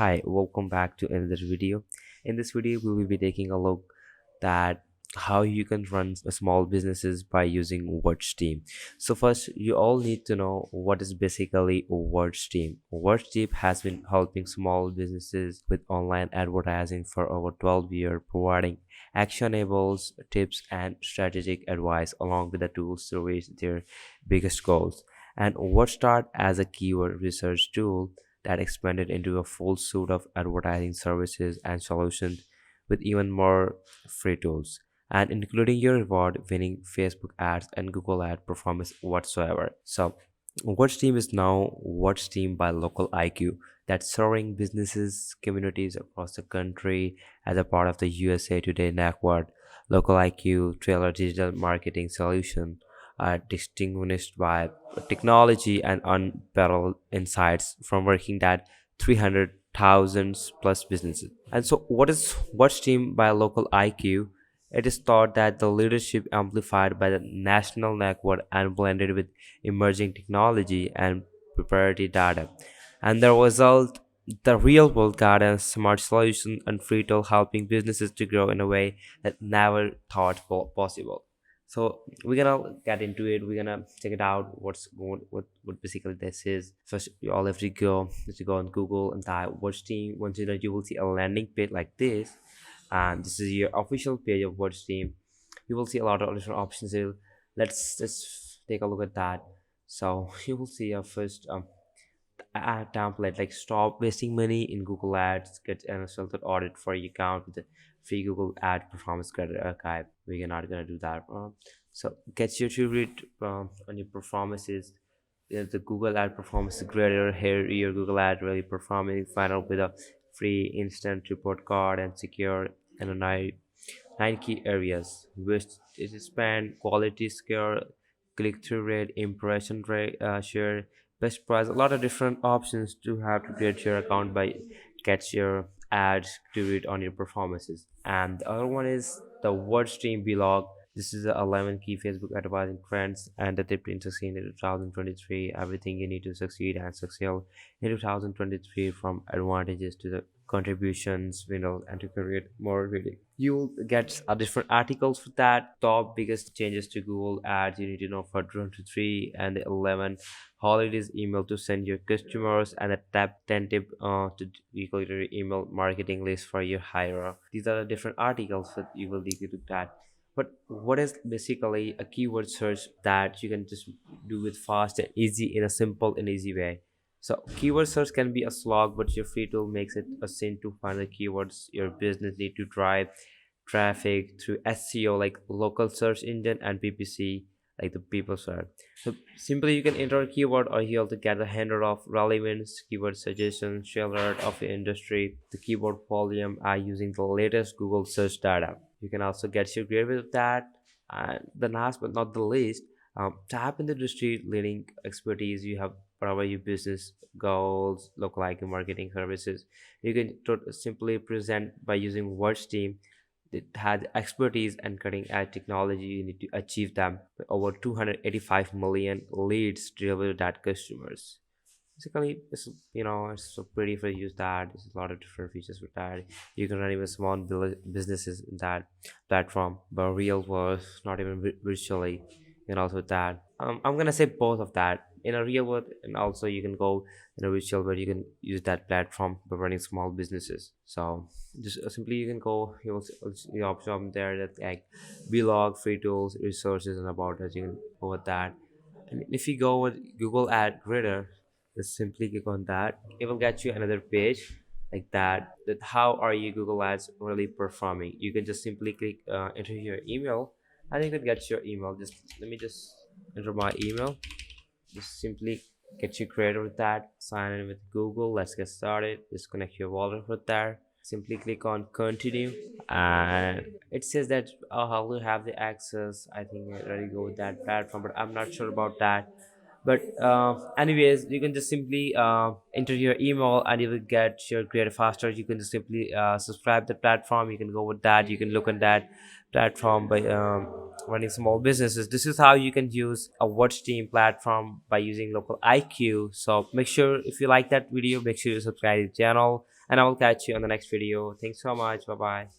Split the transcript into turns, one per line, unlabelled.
Hi, welcome back to another video. In this video, we will be taking a look at how you can run small businesses by using WordStream. So first, you all need to know what is basically WordStream. WordStream has been helping small businesses with online advertising for over 12 years, providing actionable tips and strategic advice along with the tools to reach their biggest goals. And WordStart as a keyword research tool that expanded into a full suite of advertising services and solutions with even more free tools and including your reward winning Facebook ads and Google ad performance whatsoever. So Watch Team is now Watch Team by Local IQ that's serving businesses communities across the country as a part of the USA Today network. Local IQ trailer digital marketing solution are distinguished by technology and unparalleled insights from working at 300,000 plus businesses. And so, what is Watch Team by Local IQ? It is thought that the leadership amplified by the national network and blended with emerging technology and proprietary data. And the result, the real world guidance, smart solution, and free tool helping businesses to grow in a way that never thought possible. So we're gonna get into it. We're gonna check it out. What basically this is. First, you all have to go on Google and type Watch Team. Once you know, you will see a landing page like this, and this is your official page of WordStream. You will see a lot of different options here. Let's just take a look at that. So you will see a first ad template like stop wasting money in Google Ads, get an resulted audit for your account with the free Google ad performance credit archive. We're not gonna do that. So get your to read on your performances. The Google ad performance grader here, your Google ad really performing. Find out with a free instant report card and secure and nine key areas which is span quality score, click-through rate, impression rate, share, best price, a lot of different options to have to create your account by get your ads to read on your performances. And the other one is the WordStream blog. This is the 11 key Facebook advertising trends and the tip to succeed in 2023. Everything you need to succeed and succeed in 2023, from advantages to the contributions, and to create more reading. You'll get different articles for that. Top biggest changes to Google Ads you need to know for 23 and the 11 holidays email to send your customers, and a tap 10 tip to equal your email marketing list for your hire. These are the different articles that you will need to do that. But what is basically a keyword search that you can just do it fast and easy in a simple and easy way. So keyword search can be a slog, but your free tool makes it a sin to find the keywords your business need to drive traffic through SEO like local search engine and PPC like the people search. So simply you can enter a keyword or you have to get a handle of relevance, keyword suggestions, share alert of the industry, the keyword volume are using the latest Google search data. You can also get your grade with that. And the last but not the least, tap into industry leading expertise you have whatever your business goals, local like marketing services. You can simply present by using WordStream that had expertise and cutting edge technology. You need to achieve them with over 285 million leads delivered to customers. Basically, it's so pretty for use that. There's a lot of different features with that. You can run even small businesses in that platform, but real world, not even virtually. You can also that. I'm gonna say both of that in a real world, and also you can go in a virtual where you can use that platform for running small businesses. So just simply you can go. You option there that like vlog, free tools, resources, and about us. You can go with that. And if you go with Google Ad Grader, just simply click on that. It will get you another page like that. That how are you Google Ads really performing? You can just simply click enter your email, and you can get your email. Just let me just enter my email. Just simply get you created with that. Sign in with Google. Let's get started. Just connect your wallet with there. Simply click on continue, and it says that how will have the access. I think I already go with that platform, but I'm not sure about that. But anyways, you can just simply enter your email and you will get your creator faster. You can just simply subscribe the platform. You can go with that. You can look at that platform by running small businesses. This is how you can use a watch team platform by using local IQ. So make sure, if you like that video, make sure you subscribe to the channel and I will catch you on the next video. Thanks so much. Bye bye.